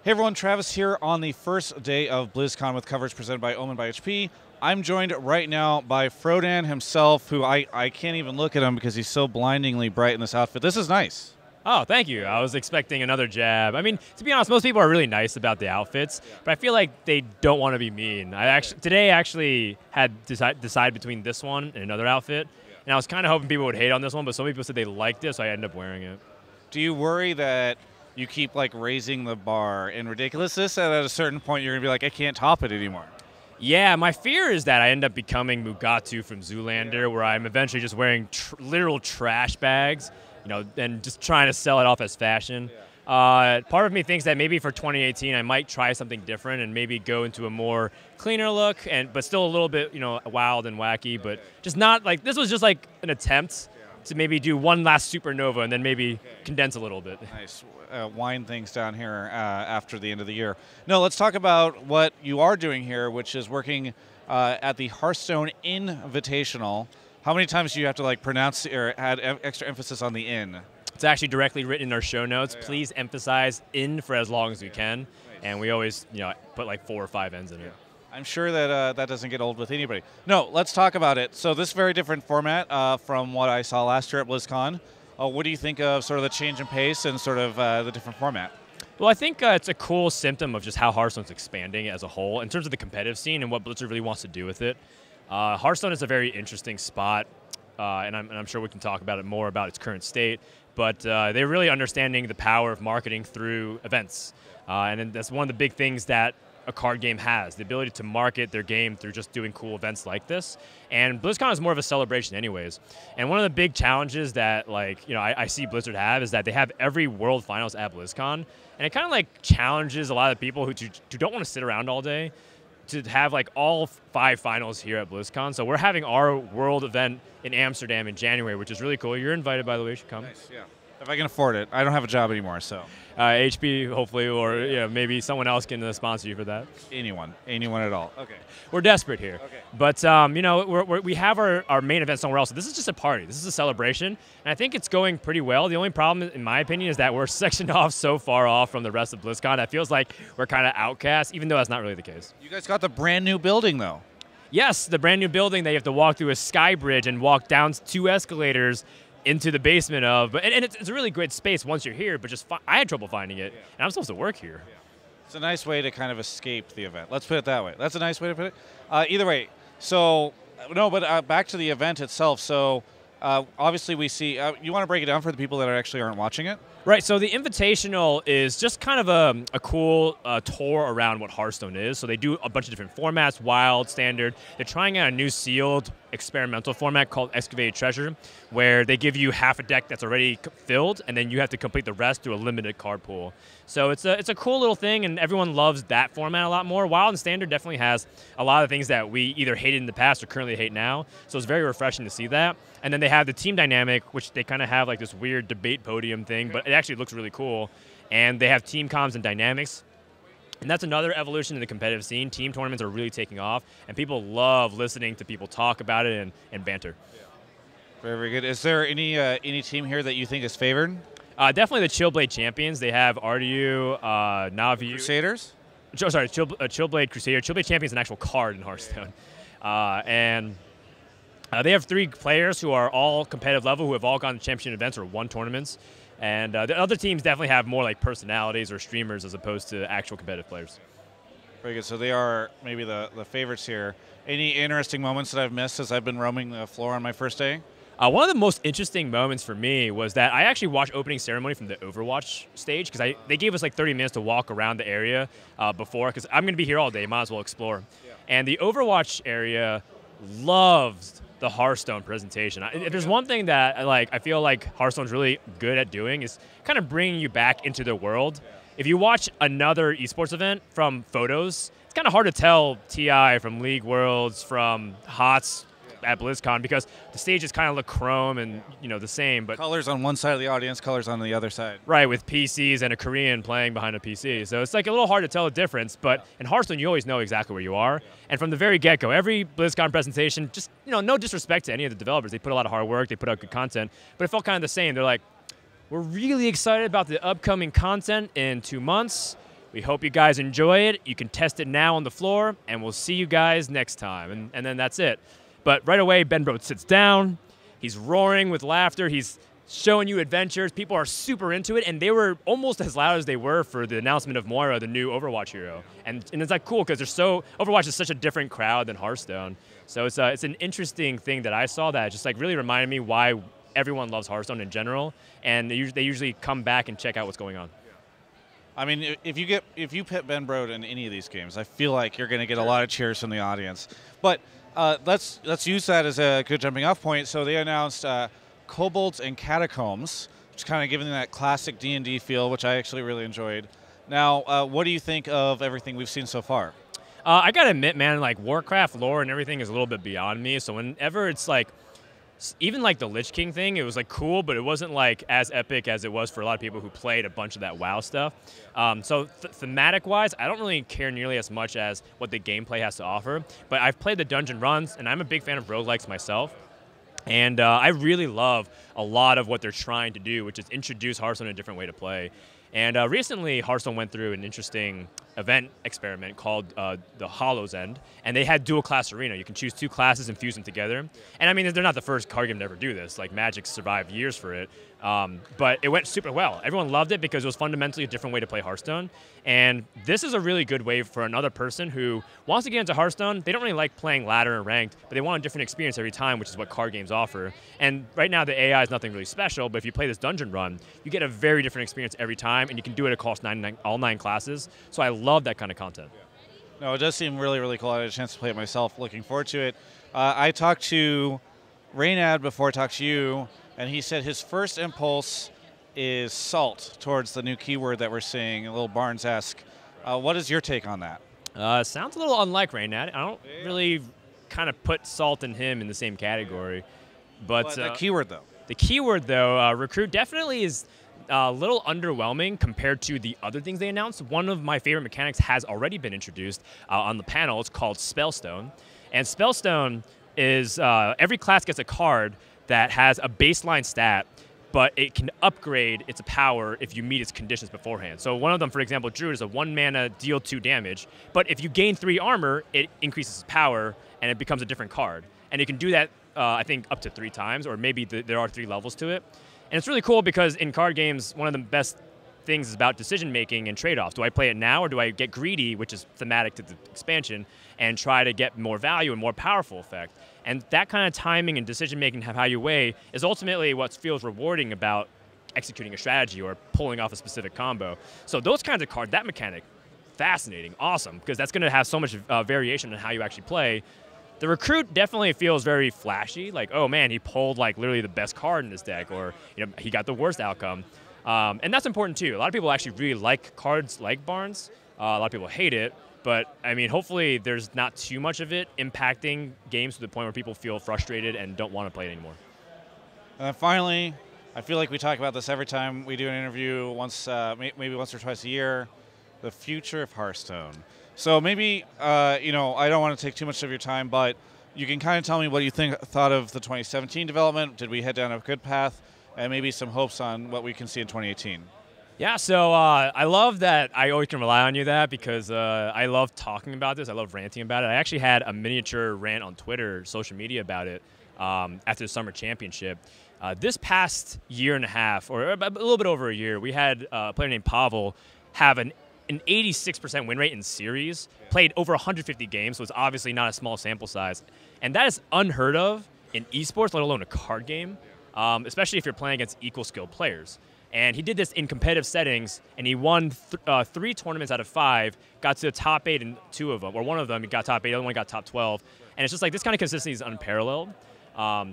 Hey everyone, Travis here on the first day of BlizzCon with coverage presented by Omen by HP. I'm joined right now by Frodan himself, who I can't even look at him because he's so blindingly bright in this outfit. This is nice. Oh, thank you. I was expecting another jab. I mean, to be honest, most people are really nice about the outfits, but I feel like they don't want to be mean. Today I actually had decide between this one and another outfit, and I was kind of hoping people would hate on this one, but some people said they liked it, so I ended up wearing it. Do you worry that you keep like raising the bar in ridiculousness, and at a certain point you're gonna be like, I can't top it anymore? Yeah, my fear is that I end up becoming Mugatu from Zoolander, where I'm eventually just wearing literal trash bags, and just trying to sell it off as fashion. Part of me thinks that maybe for 2018 I might try something different and maybe go into a more cleaner look, but still a little bit, wild and wacky, but just not like, this was just like an attempt to maybe do one last supernova and then maybe condense a little bit. Nice. Wind things down here after the end of the year. No, let's talk about what you are doing here, which is working at the Hearthstone Invitational. How many times do you have to pronounce or add extra emphasis on the "in"? It's actually directly written in our show notes. Yeah. Please emphasize "in" for as long as we can, nice. And we always put like 4 or 5 N's in it. I'm sure that that doesn't get old with anybody. No, let's talk about it. So this is a very different format from what I saw last year at BlizzCon. What do you think of sort of the change in pace and sort of the different format? Well, I think it's a cool symptom of just how Hearthstone's expanding as a whole in terms of the competitive scene and what Blizzard really wants to do with it. Hearthstone is a very interesting spot, and I'm sure we can talk about it more about its current state, but they're really understanding the power of marketing through events. And that's one of the big things that a card game has, the ability to market their game through just doing cool events like this. And BlizzCon is more of a celebration anyways. And one of the big challenges that I see Blizzard have is that they have every World Finals at BlizzCon, and it kind of challenges a lot of people who don't want to sit around all day to have all 5 finals here at BlizzCon. So we're having our World event in Amsterdam in January, which is really cool. You're invited, by the way. You should come. Nice, yeah. If I can afford it. I don't have a job anymore, so. HP, hopefully, or maybe someone else can sponsor you for that. Anyone at all. Okay. We're desperate here. Okay. But, we have our main event somewhere else. So this is just a party. This is a celebration. And I think it's going pretty well. The only problem, in my opinion, is that we're sectioned off so far off from the rest of BlizzCon. It feels like we're kind of outcast, even though that's not really the case. You guys got the brand new building, though. Yes, the brand new building that you have to walk through a sky bridge and walk down 2 escalators into the basement of, and it's a really great space once you're here, but I had trouble finding it, and I'm supposed to work here. Yeah. It's a nice way to kind of escape the event. Let's put it that way. That's a nice way to put it. Either way, so, no, but back to the event itself. So, obviously we see, you want to break it down for the people that actually aren't watching it? Right, so the Invitational is just kind of a cool tour around what Hearthstone is. So they do a bunch of different formats, wild, standard. They're trying out a new sealed experimental format called Excavated Treasure, where they give you half a deck that's already filled, and then you have to complete the rest through a limited card pool. So it's a cool little thing, and everyone loves that format a lot more. Wild and Standard definitely has a lot of things that we either hated in the past or currently hate now, so it's very refreshing to see that. And then they have the team dynamic, which they kind of have this weird debate podium thing, but it actually looks really cool. And they have team comms and dynamics. And that's another evolution in the competitive scene. Team tournaments are really taking off, and people love listening to people talk about it and banter. Yeah. Very, very good. Is there any team here that you think is favored? Definitely the Chillblade Champions. They have RDU, Navi. Crusaders? Sorry, Chillblade Crusader. Chillblade Champion is an actual card in Hearthstone. And they have 3 players who are all competitive level, who have all gone to championship events or won tournaments. And the other teams definitely have more personalities or streamers as opposed to actual competitive players. Very good. So they are maybe the favorites here. Any interesting moments that I've missed as I've been roaming the floor on my first day? One of the most interesting moments for me was that I actually watched opening ceremony from the Overwatch stage, because they gave us 30 minutes to walk around the area before, because I'm going to be here all day, might as well explore. Yeah. And the Overwatch area loved the Hearthstone presentation. If there's one thing that I feel like Hearthstone's really good at doing, is kind of bringing you back into the world. Yeah. If you watch another esports event from photos, it's kind of hard to tell TI from League Worlds, from HOTS at BlizzCon, because the stages kind of look chrome and the same, but colors on one side of the audience, colors on the other side. Right, with PCs and a Korean playing behind a PC. So it's a little hard to tell the difference, but in Hearthstone you always know exactly where you are. And from the very get-go, every BlizzCon presentation, just no disrespect to any of the developers, they put a lot of hard work, they put out good content, but it felt kind of the same. They're like, we're really excited about the upcoming content in 2 months. We hope you guys enjoy it. You can test it now on the floor, and we'll see you guys next time. And then that's it. But right away, Benbro sits down. He's roaring with laughter. He's showing you adventures. People are super into it, and they were almost as loud as they were for the announcement of Moira, the new Overwatch hero. And it's like cool because Overwatch is such a different crowd than Hearthstone. So it's an interesting thing that I saw that just like really reminded me why everyone loves Hearthstone in general, and they usually come back and check out what's going on. I mean, if you pit Benbro in any of these games, I feel like you're going to get a lot of cheers from the audience. But let's use that as a good jumping off point. So they announced Kobolds and Catacombs, which is kind of giving that classic D&D feel, which I actually really enjoyed. Now, what do you think of everything we've seen so far? I gotta admit, man, like Warcraft lore and everything is a little bit beyond me. So whenever it's like, even like the Lich King thing, it was like cool, but it wasn't like as epic as it was for a lot of people who played a bunch of that WoW stuff. So thematic-wise, I don't really care nearly as much as what the gameplay has to offer. But I've played the dungeon runs, and I'm a big fan of roguelikes myself. And I really love a lot of what they're trying to do, which is introduce Hearthstone in a different way to play. And recently, Hearthstone went through an interesting event experiment called the Hollow's End, and they had dual-class arena. You can choose 2 classes and fuse them together. And I mean, they're not the first card game to ever do this. Like, Magic survived years for it. But it went super well. Everyone loved it because it was fundamentally a different way to play Hearthstone. And this is a really good way for another person who wants to get into Hearthstone. They don't really like playing ladder and ranked, but they want a different experience every time, which is what card games offer. And right now, the AI is nothing really special, but if you play this dungeon run, you get a very different experience every time, and you can do it across all 9 classes. So I love that kind of content. No, it does seem really, really cool. I had a chance to play it myself. Looking forward to it. I talked to Raynad before I talked to you, and he said his first impulse is salt towards the new keyword that we're seeing, a little Barnes-esque. What is your take on that? Sounds a little unlike Raynad. I don't really kind of put salt and him in the same category. But the keyword, though. The keyword, though, Recruit definitely is a little underwhelming compared to the other things they announced. One of my favorite mechanics has already been introduced on the panel. It's called Spellstone. And Spellstone is every class gets a card that has a baseline stat, but it can upgrade its power if you meet its conditions beforehand. So one of them, for example, Druid is a 1 mana, deal 2 damage, but if you gain 3 armor, it increases its power, and it becomes a different card. And you can do that, I think, up to 3 times, or maybe there are 3 levels to it. And it's really cool because in card games, one of the best things is about decision-making and trade-offs. Do I play it now, or do I get greedy, which is thematic to the expansion, and try to get more value and more powerful effect? And that kind of timing and decision-making, how you weigh, is ultimately what feels rewarding about executing a strategy or pulling off a specific combo. So those kinds of cards, that mechanic, fascinating, awesome, because that's going to have so much variation in how you actually play. The Recruit definitely feels very flashy, like, oh man, he pulled like literally the best card in this deck, or he got the worst outcome. And that's important too. A lot of people actually really like cards like Barnes. A lot of people hate it. But, I mean, hopefully there's not too much of it impacting games to the point where people feel frustrated and don't want to play it anymore. And then finally, I feel like we talk about this every time we do an interview, maybe once or twice a year, the future of Hearthstone. So maybe, I don't want to take too much of your time, but you can kind of tell me what you thought of the 2017 development. Did we head down a good path? And maybe some hopes on what we can see in 2018. Yeah, so I love that I always can rely on you because I love talking about this. I love ranting about it. I actually had a miniature rant on Twitter, social media about it after the Summer Championship. This past year and a half, or a little bit over a year, we had a player named Pavel have an 86% win rate in series, played over 150 games, so it's obviously not a small sample size. And that is unheard of in esports, let alone a card game, especially if you're playing against equal-skilled players. And he did this in competitive settings, and he won 3 tournaments out of 5, got to the top 8 in 2 of them, or one of them he got top 8, the other one got top 12. And it's just like this kind of consistency is unparalleled.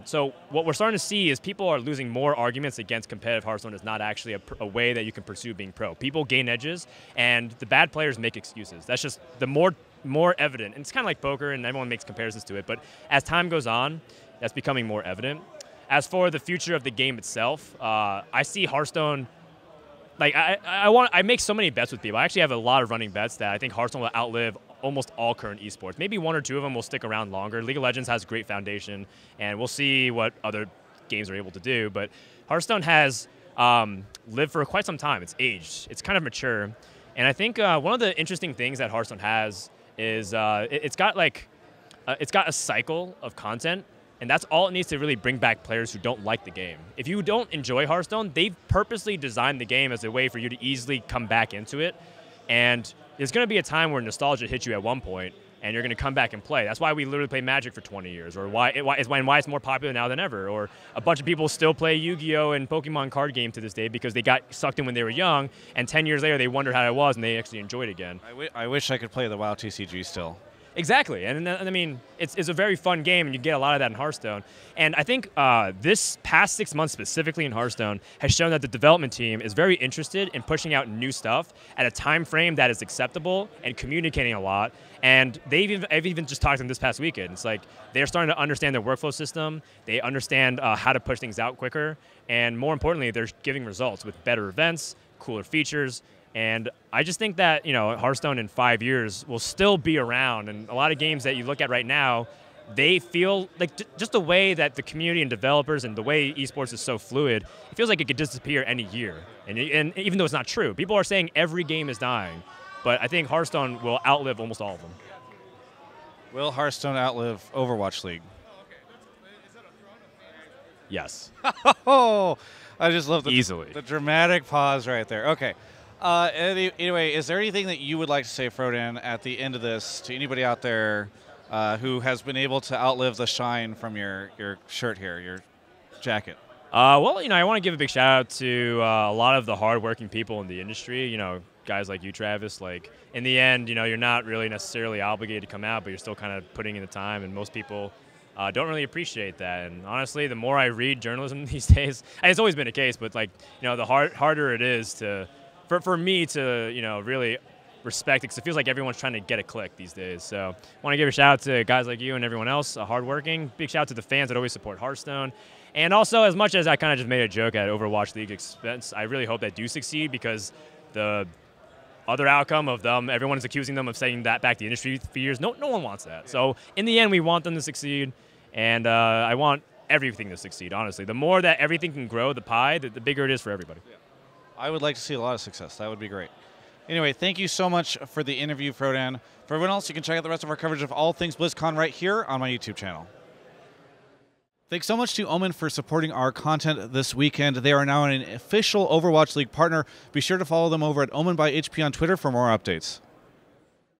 So what we're starting to see is people are losing more arguments against competitive Hearthstone is not actually a way that you can pursue being pro. People gain edges, and the bad players make excuses. That's just the more evident. And it's kind of like poker, and everyone makes comparisons to it. But as time goes on, that's becoming more evident. As for the future of the game itself, I see Hearthstone. Like I make so many bets with people. I actually have a lot of running bets that I think Hearthstone will outlive almost all current esports. Maybe 1 or 2 of them will stick around longer. League of Legends has a great foundation, and we'll see what other games are able to do. But Hearthstone has lived for quite some time. It's aged. It's kind of mature. And I think one of the interesting things that Hearthstone has is it's got a cycle of content, and that's all it needs to really bring back players who don't like the game. If you don't enjoy Hearthstone, they've purposely designed the game as a way for you to easily come back into it. And there's going to be a time where nostalgia hits you at one point, and you're going to come back and play. That's why we literally play Magic for 20 years, or why it's more popular now than ever. Or a bunch of people still play Yu-Gi-Oh! And Pokemon card game to this day because they got sucked in when they were young, and 10 years later they wondered how it was, and they actually enjoyed it again. I wish I could play the WoW TCG still. Exactly, and I mean, it's a very fun game, and you get a lot of that in Hearthstone. And I think this past 6 months, specifically in Hearthstone, has shown that the development team is very interested in pushing out new stuff at a time frame that is acceptable and communicating a lot. And I've even just talked to them this past weekend. It's like they're starting to understand their workflow system. They understand how to push things out quicker, and more importantly, they're giving results with better events, cooler features. And I just think that, Hearthstone in 5 years will still be around. And a lot of games that you look at right now, they feel like just the way that the community and developers and the way esports is so fluid, it feels like it could disappear any year. And even though it's not true, people are saying every game is dying. But I think Hearthstone will outlive almost all of them. Will Hearthstone outlive Overwatch League? Yes. Oh, I just love Easily. The dramatic pause right there. Okay. Anyway, is there anything that you would like to say, Frodan, at the end of this to anybody out there who has been able to outlive the shine from your shirt here, your jacket? Well, I want to give a big shout out to a lot of the hardworking people in the industry. Guys like you, Travis. Like, in the end, you're not really necessarily obligated to come out, but you're still kind of putting in the time, and most people don't really appreciate that. And honestly, the more I read journalism these days, and it's always been the case, but the harder it is for me to really respect it, because it feels like everyone's trying to get a click these days. So I want to give a shout out to guys like you and everyone else, hardworking. Big shout out to the fans that always support Hearthstone. And also, as much as I kind of just made a joke at Overwatch League expense, I really hope they do succeed, because the other outcome of them, everyone's accusing them of setting that back the industry for years. No one wants that. So in the end, we want them to succeed, and I want everything to succeed, honestly. The more that everything can grow, the pie, the bigger it is for everybody. Yeah. I would like to see a lot of success. That would be great. Anyway, thank you so much for the interview, Frodan. For everyone else, you can check out the rest of our coverage of all things BlizzCon right here on my YouTube channel. Thanks so much to Omen for supporting our content this weekend. They are now an official Overwatch League partner. Be sure to follow them over at Omen by HP on Twitter for more updates.